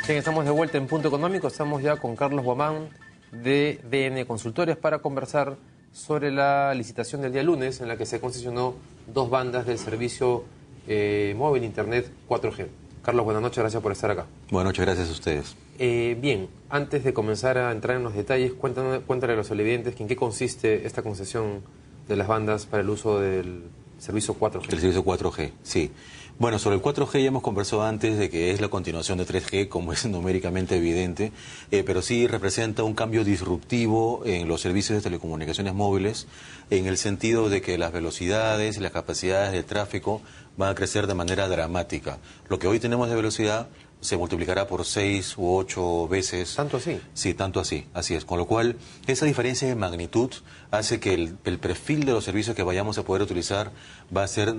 Bien, estamos de vuelta en Punto Económico. Estamos ya con Carlos Guamán de DN Consultores para conversar sobre la licitación del día lunes en la que se concesionó 2 bandas del servicio móvil Internet 4G. Carlos, buenas noches, gracias por estar acá. Buenas noches, gracias a ustedes. Bien, antes de comenzar a entrar en los detalles, cuéntale a los televidentes en qué consiste esta concesión de las bandas para el uso del servicio 4G. El servicio 4G, sí. Bueno, sobre el 4G ya hemos conversado antes de que es la continuación de 3G, como es numéricamente evidente, pero sí representa un cambio disruptivo en los servicios de telecomunicaciones móviles, en el sentido de que las velocidades y las capacidades de tráfico van a crecer de manera dramática. Lo que hoy tenemos de velocidad se multiplicará por 6 u 8 veces. ¿Tanto así? Sí, tanto así, así es. Con lo cual, esa diferencia de magnitud hace que el perfil de los servicios que vayamos a poder utilizar va a ser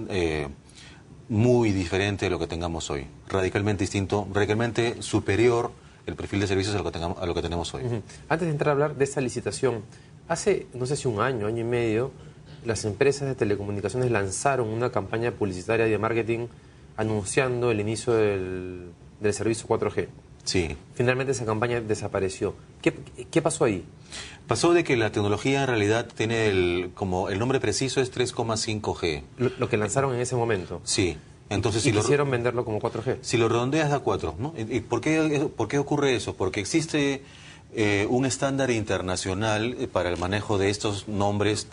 muy diferente de lo que tengamos hoy. Radicalmente distinto, radicalmente superior el perfil de servicios a lo que tenemos hoy. Antes de entrar a hablar de esta licitación, hace, no sé si un año y medio, las empresas de telecomunicaciones lanzaron una campaña publicitaria y de marketing anunciando el inicio del servicio 4G. Sí. Finalmente esa campaña desapareció. ¿Qué pasó ahí? Pasó de que la tecnología en realidad tiene como el nombre preciso es 3,5G. Lo que lanzaron en ese momento. Sí. Entonces, y quisieron venderlo como 4G. Si lo redondeas da 4, ¿no? ¿Y por qué ocurre eso? Porque existe un estándar internacional para el manejo de estos nombres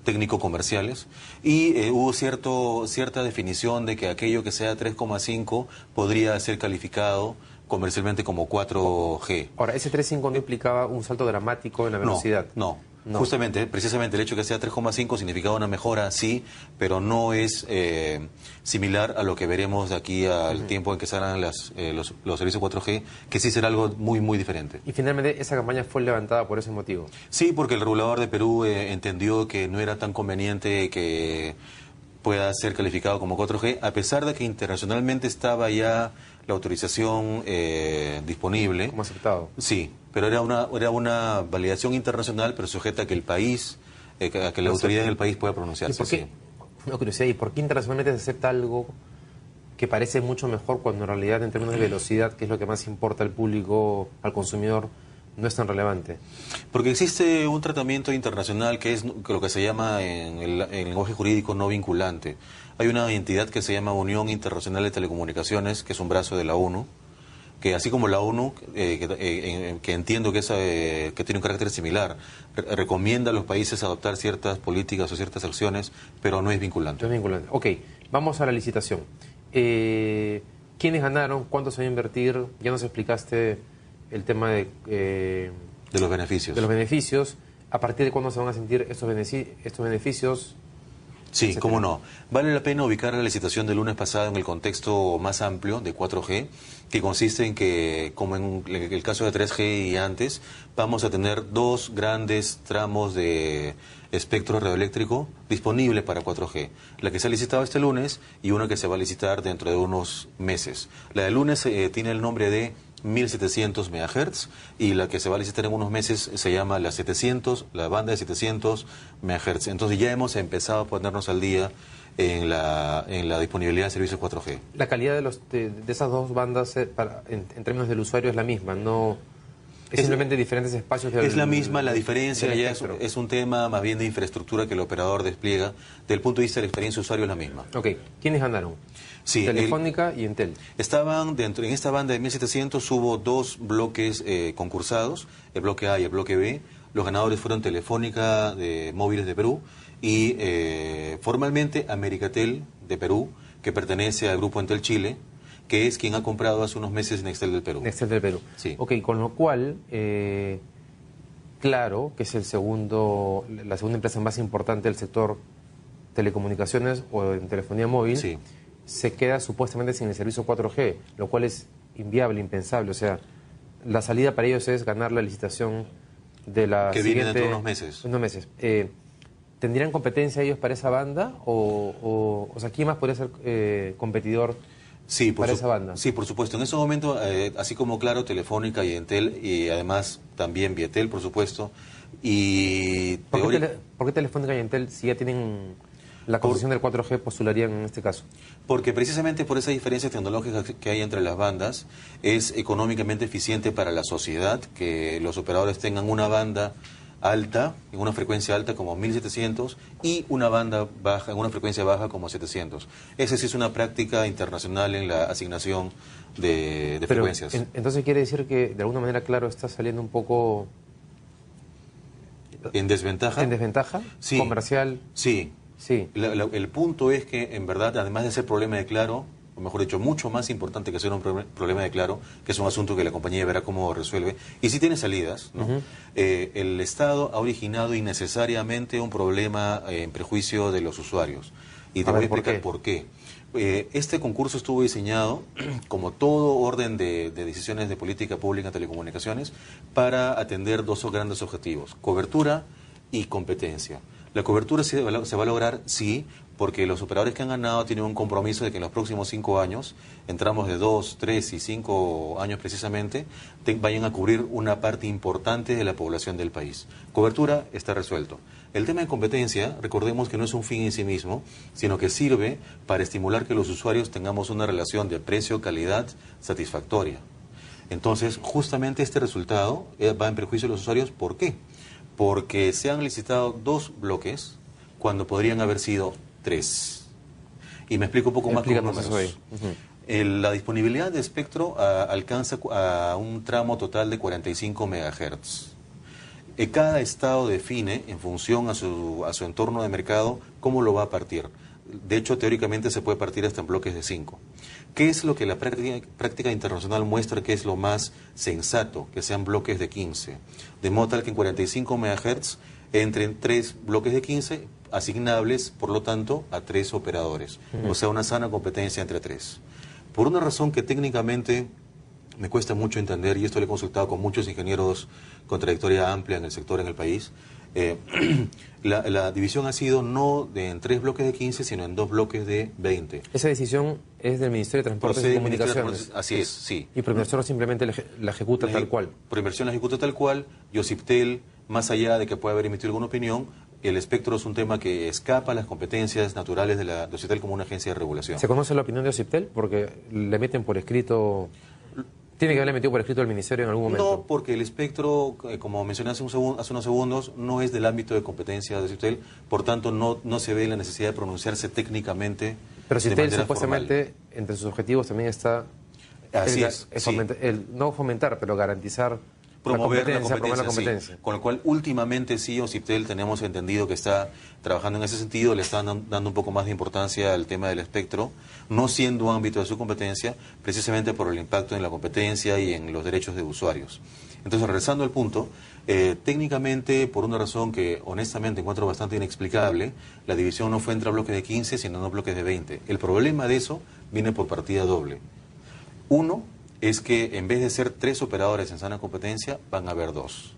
técnico-comerciales, y hubo cierta definición de que aquello que sea 3,5 podría ser calificado comercialmente como 4G. Ahora, ese 3,5 no implicaba un salto dramático en la velocidad. No. Justamente, precisamente el hecho de que sea 3,5 significaba una mejora, sí, pero no es similar a lo que veremos de aquí al tiempo en que salgan los servicios 4G, que sí será algo muy, muy diferente. Y finalmente esa campaña fue levantada por ese motivo. Sí, porque el regulador de Perú entendió que no era tan conveniente que pueda ser calificado como 4G, a pesar de que internacionalmente estaba ya la autorización disponible. Como aceptado. Sí, pero era una validación internacional, pero sujeta a que el país, a que la autoridad del país pueda pronunciarse. ¿Y por qué? Una curiosidad, ¿y por qué internacionalmente se acepta algo que parece mucho mejor cuando en realidad en términos de velocidad, que es lo que más importa al público, al consumidor, no es tan relevante? Porque existe un tratamiento internacional que es lo que se llama en el lenguaje jurídico no vinculante. Hay una entidad que se llama Unión Internacional de Telecomunicaciones, que es un brazo de la ONU, que así como la ONU, que entiendo que tiene un carácter similar, recomienda a los países adoptar ciertas políticas o ciertas acciones, pero no es vinculante. No es vinculante. Ok, vamos a la licitación. ¿Quiénes ganaron? ¿Cuánto se va a invertir? Ya nos explicaste el tema de los beneficios. De los beneficios. ¿A partir de cuándo se van a sentir estos beneficios? Sí, etcétera? cómo no. Vale la pena ubicar la licitación del lunes pasado en el contexto más amplio de 4G, que consiste en que, como en el caso de 3G y antes, vamos a tener 2 grandes tramos de espectro radioeléctrico disponibles para 4G. La que se ha licitado este lunes y una que se va a licitar dentro de unos meses. La del lunes tiene el nombre de 1700 MHz y la que se va a licitar en unos meses se llama la banda de 700 MHz. Entonces ya hemos empezado a ponernos al día en la disponibilidad de servicios 4G. La calidad de esas 2 bandas en términos del usuario es la misma, no es simplemente diferentes espacios. Es la misma, la diferencia ya es un tema más bien de infraestructura que el operador despliega. Desde el punto de vista de la experiencia de usuario es la misma. Ok, ¿quiénes ganaron? Sí, Telefónica y Entel. Estaban en esta banda de 1700 hubo 2 bloques concursados, el bloque A y el bloque B. Los ganadores fueron Telefónica de Móviles de Perú y formalmente Americatel de Perú, que pertenece al grupo Entel Chile, que es quien ha comprado hace unos meses Nextel del Perú. Nextel del Perú. Sí. Ok, con lo cual, Claro, que es la segunda empresa más importante del sector telecomunicaciones o en telefonía móvil, sí, se queda supuestamente sin el servicio 4G, lo cual es inviable, impensable. O sea, la salida para ellos es ganar la licitación de la que viene dentro de unos meses. ¿Tendrían competencia ellos para esa banda? O sea, ¿quién más podría ser competidor para esa banda? Sí, por supuesto. En ese momento, así como Claro, Telefónica y Entel, y además también Viettel, por supuesto. Y ¿Por qué Telefónica y Entel si ya tienen la concesión del 4G postularían en este caso? Porque precisamente por esa diferencia tecnológica que hay entre las bandas, es económicamente eficiente para la sociedad que los operadores tengan una banda alta, en una frecuencia alta como 1700 y una banda baja, en una frecuencia baja como 700. Esa sí es una práctica internacional en la asignación de Pero, frecuencias. entonces quiere decir que de alguna manera, claro, está saliendo un poco ¿En desventaja? en desventaja Sí. comercial. Sí. Sí. El punto es que, en verdad, además de ser problema de Claro, o mejor dicho, mucho más importante que ser un problema de Claro, que es un asunto que la compañía verá cómo resuelve, y sí tiene salidas, ¿no? El Estado ha originado innecesariamente un problema en perjuicio de los usuarios. Y te voy a explicar por qué. Este concurso estuvo diseñado, como todo orden de decisiones de política pública en telecomunicaciones, para atender dos grandes objetivos: cobertura y competencia. La cobertura se va a lograr, sí, porque los operadores que han ganado tienen un compromiso de que en los próximos 5 años, en tramos de 2, 3 y 5 años precisamente, vayan a cubrir una parte importante de la población del país. Cobertura está resuelto. El tema de competencia, recordemos que no es un fin en sí mismo, sino que sirve para estimular que los usuarios tengamos una relación de precio-calidad satisfactoria. Entonces, justamente este resultado va en perjuicio de los usuarios. ¿Por qué? Porque se han licitado 2 bloques cuando podrían haber sido 3. Y me explico un poco más con números. La disponibilidad de espectro alcanza a un tramo total de 45 MHz. Cada estado define, en función a su entorno de mercado, cómo lo va a partir. De hecho, teóricamente se puede partir hasta en bloques de 5. ¿Qué es lo que la práctica internacional muestra que es lo más sensato? Que sean bloques de 15. De modo tal que en 45 MHz entren 3 bloques de 15, asignables, por lo tanto, a 3 operadores. O sea, una sana competencia entre 3. Por una razón que técnicamente me cuesta mucho entender, y esto lo he consultado con muchos ingenieros con trayectoria amplia en el sector en el país, la división ha sido no en 3 bloques de 15, sino en 2 bloques de 20. Esa decisión es del Ministerio de Transportes y Comunicaciones. Así es, sí. Y Proinversión simplemente la ejecuta tal cual. Proinversión la ejecuta tal cual, y Ociptel, más allá de que pueda haber emitido alguna opinión, el espectro es un tema que escapa a las competencias naturales de Ociptel como una agencia de regulación. ¿Se conoce la opinión de Ociptel? Porque le meten por escrito... ¿Tiene que haberle metido por escrito al Ministerio en algún momento? No, porque el espectro, como mencioné hace unos segundos, no es del ámbito de competencia de Ociptel, por tanto no se ve la necesidad de pronunciarse técnicamente. Pero Ociptel supuestamente, entre sus objetivos también está... Así es, no fomentar, pero garantizar... Promover la competencia. Sí. Con lo cual, últimamente sí, Ociptel tenemos entendido que está trabajando en ese sentido, le están dando un poco más de importancia al tema del espectro, no siendo un ámbito de su competencia, precisamente por el impacto en la competencia y en los derechos de usuarios. Entonces, regresando al punto, técnicamente, por una razón que honestamente encuentro bastante inexplicable, la división no fue entre bloques de 15, sino en 2 bloques de 20. El problema de eso viene por partida doble. Uno es que en vez de ser 3 operadores en sana competencia, van a haber 2.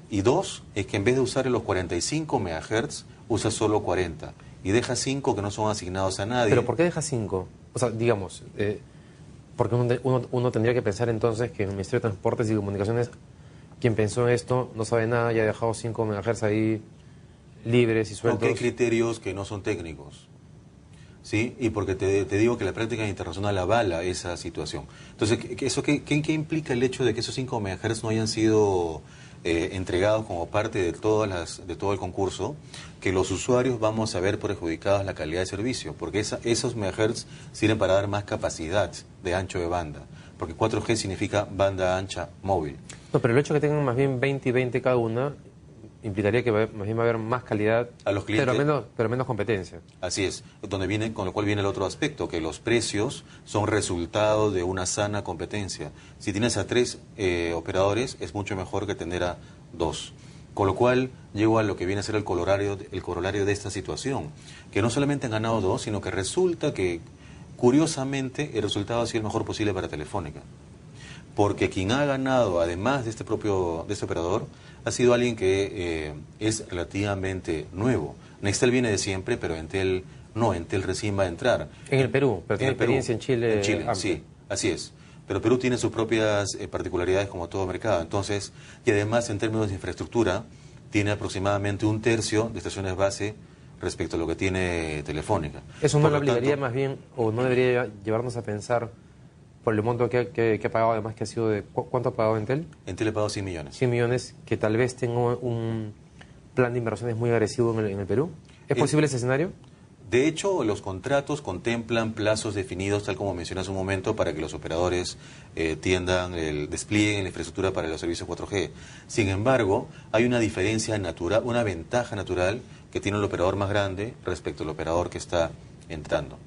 Y 2 es que en vez de usar los 45 MHz, usa solo 40. Y deja 5 que no son asignados a nadie. ¿Pero por qué deja 5? O sea, digamos, porque uno tendría que pensar entonces que el Ministerio de Transportes y Comunicaciones, quien pensó en esto, no sabe nada y ha dejado 5 MHz ahí libres y sueltos. Porque hay criterios que no son técnicos. ¿Sí? Y porque te digo que la práctica internacional avala esa situación. Entonces, ¿qué implica el hecho de que esos 5 MHz no hayan sido entregados como parte de de todo el concurso? Que los usuarios vamos a ver perjudicados la calidad de servicio, porque esos MHz sirven para dar más capacidad de ancho de banda, porque 4G significa banda ancha móvil. No, pero el hecho de que tengan más bien 20 y 20 cada una implicaría que más bien va a haber más calidad, a los clientes, pero menos competencia. Así es, con lo cual viene el otro aspecto, que los precios son resultado de una sana competencia. Si tienes a 3 operadores, es mucho mejor que tener a 2. Con lo cual llego a lo que viene a ser el corolario de esta situación, que no solamente han ganado 2, sino que resulta que, curiosamente, el resultado ha sido el mejor posible para Telefónica. Porque quien ha ganado, además de este operador, ha sido alguien que es relativamente nuevo. Nextel viene de siempre, pero Entel no, Entel recién va a entrar. En el Perú, pero tiene experiencia en Chile. En Chile, sí, así es. Pero Perú tiene sus propias particularidades como todo mercado. Entonces, y además en términos de infraestructura, tiene aproximadamente 1/3 de estaciones base respecto a lo que tiene Telefónica. Eso no Por le lo obligaría tanto, más bien, o no debería llevarnos a pensar por el monto que ha pagado, además que ha sido de... ¿Cuánto ha pagado Entel? Entel le pagó 100 millones. 100 millones, que tal vez tenga un plan de inversiones muy agresivo en el Perú. ¿Es posible ese escenario? De hecho, los contratos contemplan plazos definidos, tal como mencioné hace un momento, para que los operadores desplieguen la infraestructura para los servicios 4G. Sin embargo, hay una diferencia natural, una ventaja natural que tiene el operador más grande respecto al operador que está entrando.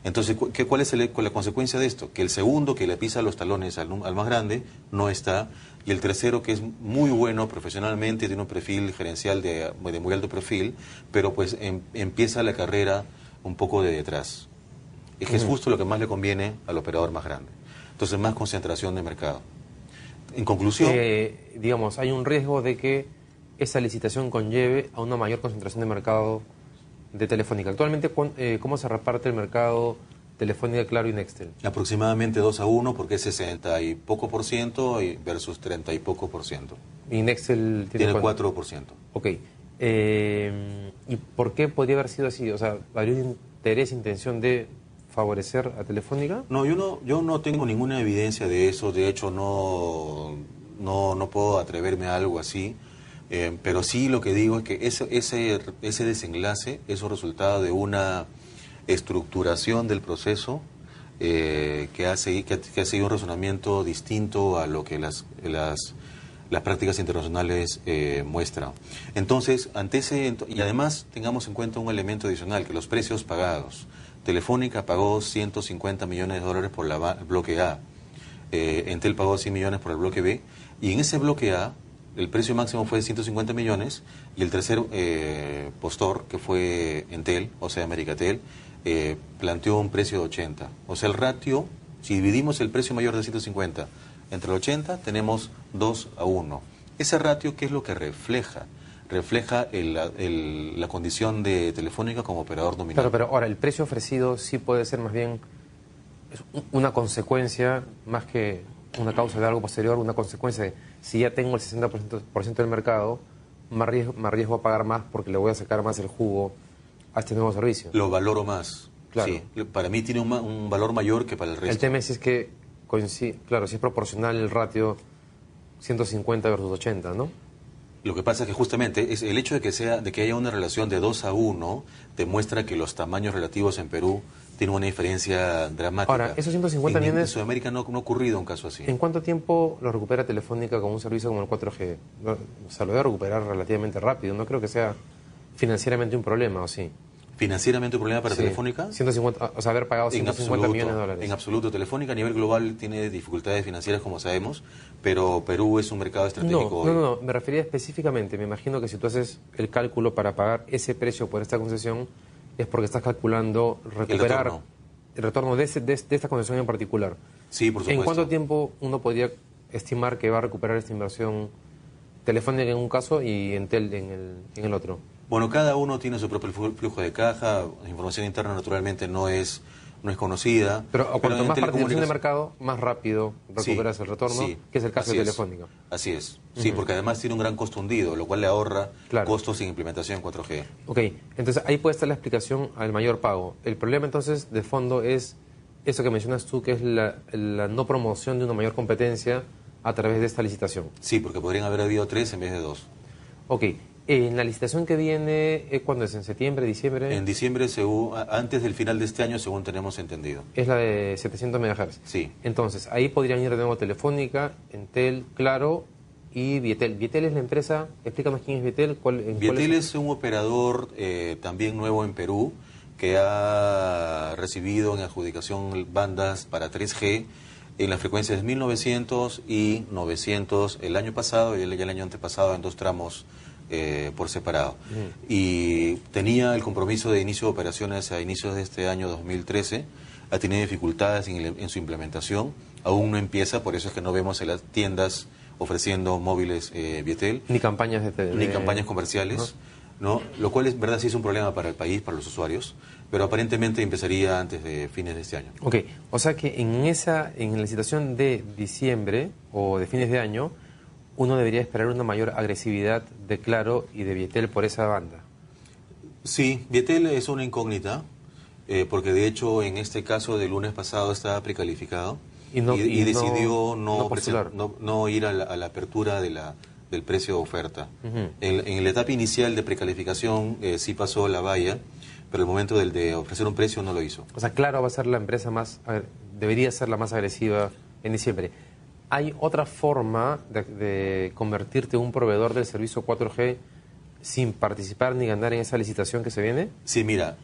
Entonces, ¿cuál es la consecuencia de esto? Que el segundo que le pisa los talones al más grande no está, y el tercero, que es muy bueno profesionalmente, tiene un perfil gerencial de muy alto perfil, pero pues empieza la carrera un poco de detrás. Es que es justo lo que más le conviene al operador más grande. Entonces, más concentración de mercado. En conclusión... digamos, hay un riesgo de que esa licitación conlleve a una mayor concentración de mercado de Telefónica. Actualmente, ¿cómo se reparte el mercado Telefónica, Claro y Nextel? Aproximadamente 2-1, porque es 60 y poco por ciento versus 30 y poco por ciento. ¿Y Nextel tiene 4%? Ok. ¿Y por qué podría haber sido así? O sea, ¿habría un interés, intención de favorecer a Telefónica? No, yo no tengo ninguna evidencia de eso. De hecho, no puedo atreverme a algo así. Pero sí lo que digo es que ese desenlace es un resultado de una estructuración del proceso que ha seguido un razonamiento distinto a lo que las prácticas internacionales muestran. Entonces, y además tengamos en cuenta un elemento adicional, que los precios pagados. Telefónica pagó 150 millones de dólares por el bloque A, Entel pagó 100 millones por el bloque B, y en ese bloque A el precio máximo fue de 150 millones, y el tercer postor, que fue Entel, o sea, Americatel, planteó un precio de 80. O sea, el ratio, si dividimos el precio mayor de 150 entre el 80, tenemos 2-1. Ese ratio, ¿qué es lo que refleja? Refleja la condición de Telefónica como operador dominante. Claro, pero ahora, el precio ofrecido sí puede ser más bien una consecuencia, más que una causa de algo posterior, una consecuencia de si ya tengo el 60% del mercado, me arriesgo a pagar más porque le voy a sacar más el jugo a este nuevo servicio. Lo valoro más. Claro. Sí, para mí tiene un valor mayor que para el resto. El tema es si es que coincide, claro, si es proporcional el ratio 150 versus 80, ¿no? Lo que pasa es que justamente es el hecho de que haya una relación de 2-1 demuestra que los tamaños relativos en Perú tienen una diferencia dramática. Ahora, esos 150 millones... En Sudamérica no ha ocurrido un caso así. ¿En cuánto tiempo lo recupera Telefónica con un servicio como el 4G? O sea, lo debe recuperar relativamente rápido. No creo que sea financieramente un problema, ¿o sí? ¿Financieramente un problema para Sí. Telefónica? 150, o sea, haber pagado 150 millones de dólares. En absoluto. Telefónica a nivel global tiene dificultades financieras, como sabemos, pero Perú es un mercado estratégico hoy. No, me refería específicamente. Me imagino que si tú haces el cálculo para pagar ese precio por esta concesión, es porque estás calculando recuperar el retorno de esta concesión en particular. Sí, por supuesto. ¿En cuánto tiempo uno podría estimar que va a recuperar esta inversión Telefónica en un caso y Entel en el otro? Bueno, cada uno tiene su propio flujo de caja. La información interna naturalmente no es conocida. Pero cuanto en más participación de telecomunicaciones- mercado, más rápido recuperas el retorno, sí, que es el caso así de es. Telefónica. Así es. Sí, porque además tiene un gran costo hundido, lo cual le ahorra Claro. costos sin implementación 4G. Ok, entonces ahí puede estar la explicación al mayor pago. El problema entonces de fondo es eso que mencionas tú, que es la no promoción de una mayor competencia a través de esta licitación. Sí, porque podrían haber habido 3 en vez de 2. Ok, en la licitación que viene, ¿cuándo es? ¿En septiembre, diciembre? En diciembre, antes del final de este año, según tenemos entendido. Es la de 700 MHz. Sí. Entonces, ahí podrían ir de nuevo Telefónica, Entel, Claro y Vietel. Vietel es la empresa, explícanos quién es Vietel. Vietel es un operador también nuevo en Perú que ha recibido en adjudicación bandas para 3G en las frecuencias 1900 y 900 el año pasado y el año antepasado en 2 tramos por separado. Y tenía el compromiso de inicio de operaciones a inicios de este año 2013, ha tenido dificultades en su implementación, aún no empieza, por eso es que no vemos en las tiendas ofreciendo móviles Vietel. Ni campañas Ni campañas comerciales, ¿no? Lo cual es verdad sí es un problema para el país, para los usuarios, pero aparentemente empezaría antes de fines de este año. Ok, o sea que en la licitación de diciembre o de fines de año, uno debería esperar una mayor agresividad de Claro y de Vietel por esa banda. Sí, Vietel es una incógnita, porque de hecho en este caso del lunes pasado estaba precalificado y decidió no postular. no ir a la apertura del precio de oferta. Ujú. En la etapa inicial de precalificación sí pasó la valla, pero el momento de ofrecer un precio no lo hizo. O sea, Claro va a ser la empresa debería ser la más agresiva en diciembre. ¿Hay otra forma de convertirte en un proveedor del servicio 4G sin participar ni ganar en esa licitación que se viene? Sí, mira,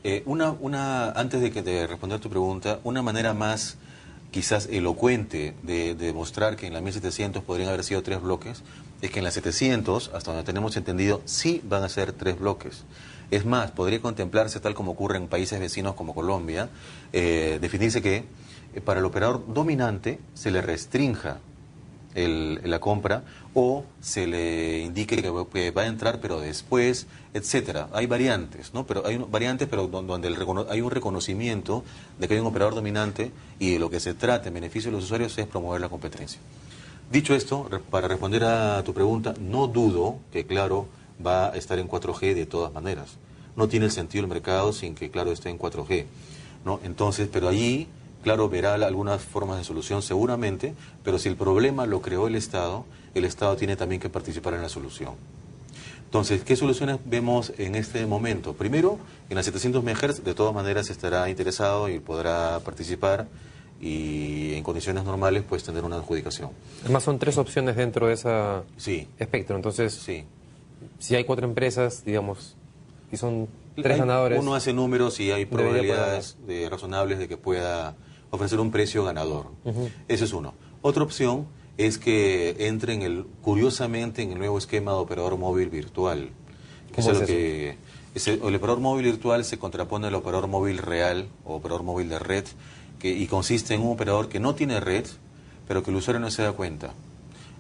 antes de responder tu pregunta, una manera más quizás elocuente de demostrar que en la 1700 podrían haber sido 3 bloques, es que en la 700, hasta donde tenemos entendido, sí van a ser 3 bloques. Es más, podría contemplarse, tal como ocurre en países vecinos como Colombia, definirse que para el operador dominante se le restrinja la compra o se le indique que va a entrar pero después, etcétera. Hay variantes, ¿no? Pero hay variantes pero donde hay un reconocimiento de que hay un operador dominante y de lo que se trata en beneficio de los usuarios es promover la competencia. Dicho esto, para responder a tu pregunta, no dudo que Claro va a estar en 4G de todas maneras. No tiene sentido el mercado sin que Claro esté en 4G, ¿no? Entonces, pero allí Claro verá algunas formas de solución seguramente, pero si el problema lo creó el Estado tiene también que participar en la solución. Entonces, ¿qué soluciones vemos en este momento? Primero, en las 700 MHz de todas maneras estará interesado y podrá participar y en condiciones normales pues tener una adjudicación. Además son 3 opciones dentro de ese Sí, espectro. Entonces, sí. si hay 4 empresas, digamos, y son 3 ganadores... Uno hace números y hay debería probabilidades razonables de que pueda ofrecer un precio ganador. Ese es uno. Otra opción es que entre curiosamente en el nuevo esquema de operador móvil virtual. ¿Cómo es El operador móvil virtual se contrapone al operador móvil real o operador móvil de red y consiste en un operador que no tiene red, pero que el usuario no se da cuenta.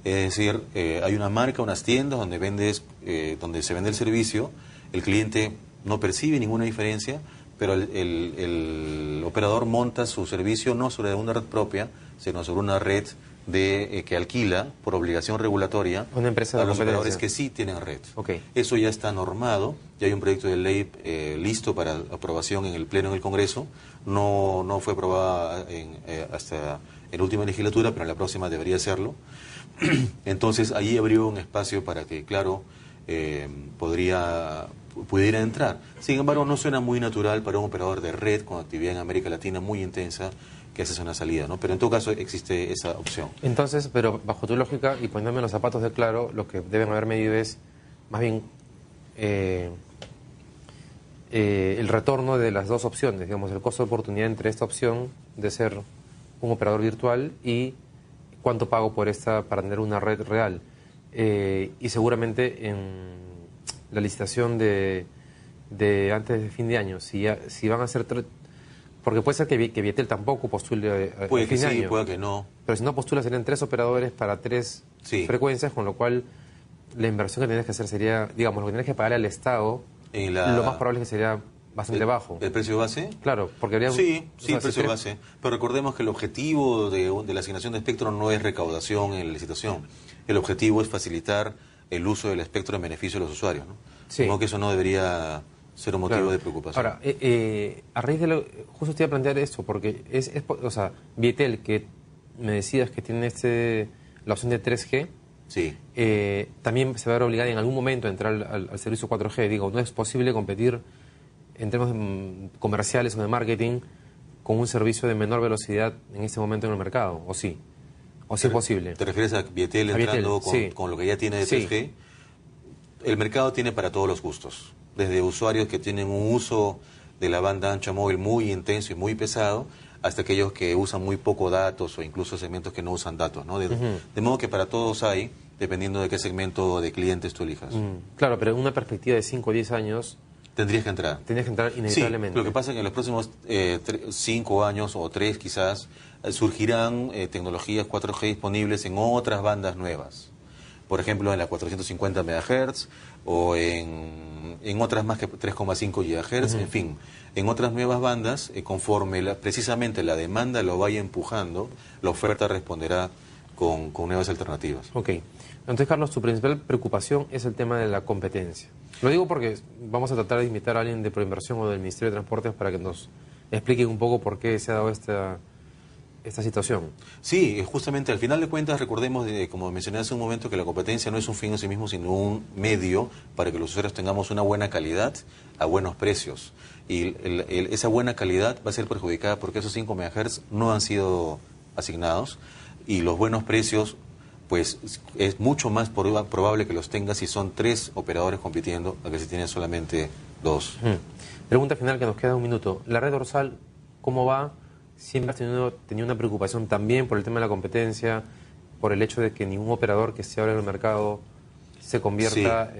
Es decir, hay una marca, unas tiendas donde se vende el servicio, el cliente no percibe ninguna diferencia, pero el operador monta su servicio no sobre una red propia, sino sobre una red que alquila por obligación regulatoria una empresa a los operadores que sí tienen red. Okay. Eso ya está normado, ya hay un proyecto de ley listo para aprobación en el Pleno en el Congreso. No fue aprobada hasta en la última legislatura, pero en la próxima debería serlo. Entonces, allí abrió un espacio para que, Claro, pudiera entrar. Sin embargo, no suena muy natural para un operador de red con actividad en América Latina muy intensa que hace una salida, ¿no? Pero en todo caso existe esa opción. Entonces, pero bajo tu lógica y poniéndome en los zapatos de Claro, lo que deben haber medido es más bien el retorno de las dos opciones, digamos, el costo de oportunidad entre esta opción de ser un operador virtual y cuánto pago por para tener una red real. Y seguramente en la licitación de antes de fin de año, si van a ser porque puede ser que Vietel tampoco postule a puede que fin de sí, año. puede que no. Pero si no postula serían 3 operadores para 3 frecuencias, con lo cual la inversión que tienes que hacer sería, digamos, lo que tienes que pagar al Estado, lo más probable es que sería bastante bajo. ¿El precio base? Claro, porque habría... Sí, el precio base. Pero recordemos que el objetivo de la asignación de espectro no es recaudación en la licitación. El objetivo es facilitar el uso del espectro en beneficio de los usuarios, ¿no? Sí. Como que eso no debería ser un motivo de preocupación. Ahora, a raíz de justo te iba a plantear esto, porque o sea, Vietel, que me decías que tiene la opción de 3G, sí. También se va a ver obligada en algún momento a entrar al servicio 4G. Digo, no es posible competir en términos comerciales o de marketing con un servicio de menor velocidad en este momento en el mercado, ¿o sí? ¿O sí es posible? ¿Te refieres a Vietel entrando con lo que ya tiene de 3G? Sí. El mercado tiene para todos los gustos, desde usuarios que tienen un uso de la banda ancha móvil muy intenso y muy pesado, hasta aquellos que usan muy poco datos o incluso segmentos que no usan datos, ¿no? De modo que para todos hay, dependiendo de qué segmento de clientes tú elijas. Claro, pero en una perspectiva de 5 o 10 años... Tendrías que entrar. Tendrías que entrar inevitablemente. Sí, lo que pasa es que en los próximos 5 años o 3 quizás surgirán tecnologías 4G disponibles en otras bandas nuevas. Por ejemplo, en la 450 MHz o en otras más que 3,5 GHz, en fin, en otras nuevas bandas, conforme precisamente la demanda lo vaya empujando, la oferta responderá con nuevas alternativas. Ok. Entonces, Carlos, tu principal preocupación es el tema de la competencia. Lo digo porque vamos a tratar de invitar a alguien de Proinversión o del Ministerio de Transportes para que nos expliquen un poco por qué se ha dado esta situación. Sí, justamente al final de cuentas recordemos, como mencioné hace un momento, que la competencia no es un fin en sí mismo, sino un medio para que los usuarios tengamos una buena calidad a buenos precios. Y esa buena calidad va a ser perjudicada porque esos 5 MHz no han sido asignados y los buenos precios, pues es mucho más probable que los tengas si son 3 operadores compitiendo a que si tienes solamente 2. Pregunta final que nos queda un minuto. La red dorsal, ¿cómo va? Siempre has tenido una preocupación también por el tema de la competencia, por el hecho de que ningún operador que se abra en el mercado se convierta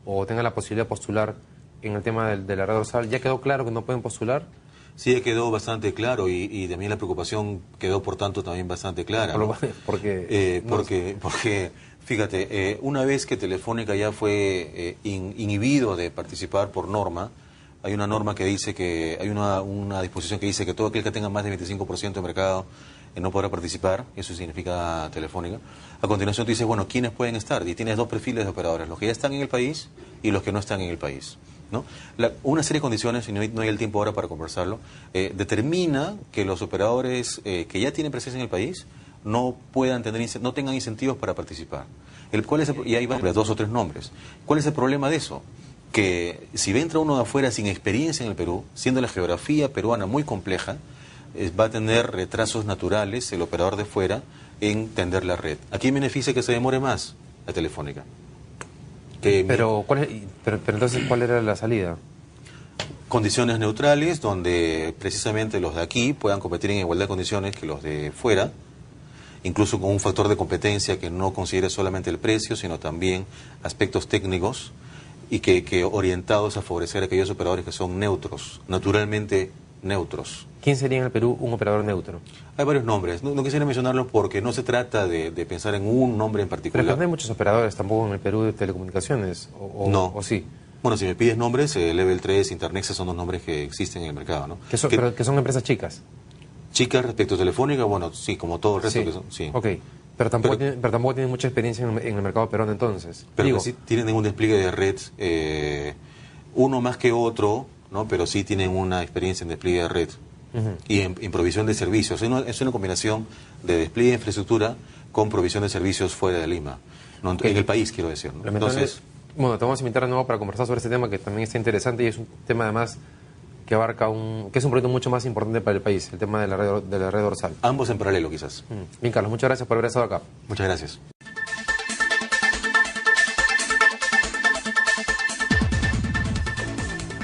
o tenga la posibilidad de postular en el tema de la red dorsal. ¿Ya quedó claro que no pueden postular? Sí, quedó bastante claro y también la preocupación quedó, por tanto, también bastante clara, ¿no? Porque, fíjate, una vez que Telefónica ya fue inhibido de participar por norma, hay una norma que dice que, hay una disposición que dice que todo aquel que tenga más de 25% de mercado no podrá participar, eso significa Telefónica. A continuación tú dices, bueno, ¿quiénes pueden estar? Y tienes 2 perfiles de operadores, los que ya están en el país y los que no están en el país, ¿no? Una serie de condiciones, y no hay el tiempo ahora para conversarlo, determina que los operadores que ya tienen presencia en el país no tengan incentivos para participar. Y hay 2 o 3 nombres. ¿Cuál es el problema de eso? Que si entra uno de afuera sin experiencia en el Perú, siendo la geografía peruana muy compleja, va a tener retrasos naturales el operador de fuera en tender la red. ¿A quién beneficia que se demore más? A Telefónica. Pero entonces, ¿cuál era la salida? Condiciones neutrales, donde precisamente los de aquí puedan competir en igualdad de condiciones que los de fuera, incluso con un factor de competencia que no considere solamente el precio, sino también aspectos técnicos, y que orientados a favorecer a aquellos operadores que son neutros, naturalmente neutros. ¿Quién sería en el Perú un operador neutro? Hay varios nombres, no quisiera mencionarlos porque no se trata de pensar en un nombre en particular. Pero no hay muchos operadores tampoco en el Perú de telecomunicaciones, no. ¿O sí? Bueno, si me pides nombres, Level 3, Internexa son los nombres que existen en el mercado, ¿no? Pero que son empresas chicas. Chicas respecto a Telefónica, bueno, sí, como todo el resto Sí. que son, sí. Ok. Pero tampoco tienen mucha experiencia en el mercado peruano entonces. Pero sí tienen un despliegue de red, uno más que otro, ¿no? Pero sí tienen una experiencia en despliegue de red y en provisión de servicios. Es una combinación de despliegue de infraestructura con provisión de servicios fuera de Lima, ¿no? En el país, quiero decir, ¿no? Entonces, bueno, te vamos a invitar de nuevo para conversar sobre este tema que también está interesante y es un tema además que abarca que es un proyecto mucho más importante para el país, el tema de la red dorsal. Ambos en paralelo, quizás. Bien, Carlos, muchas gracias por haber estado acá. Muchas gracias.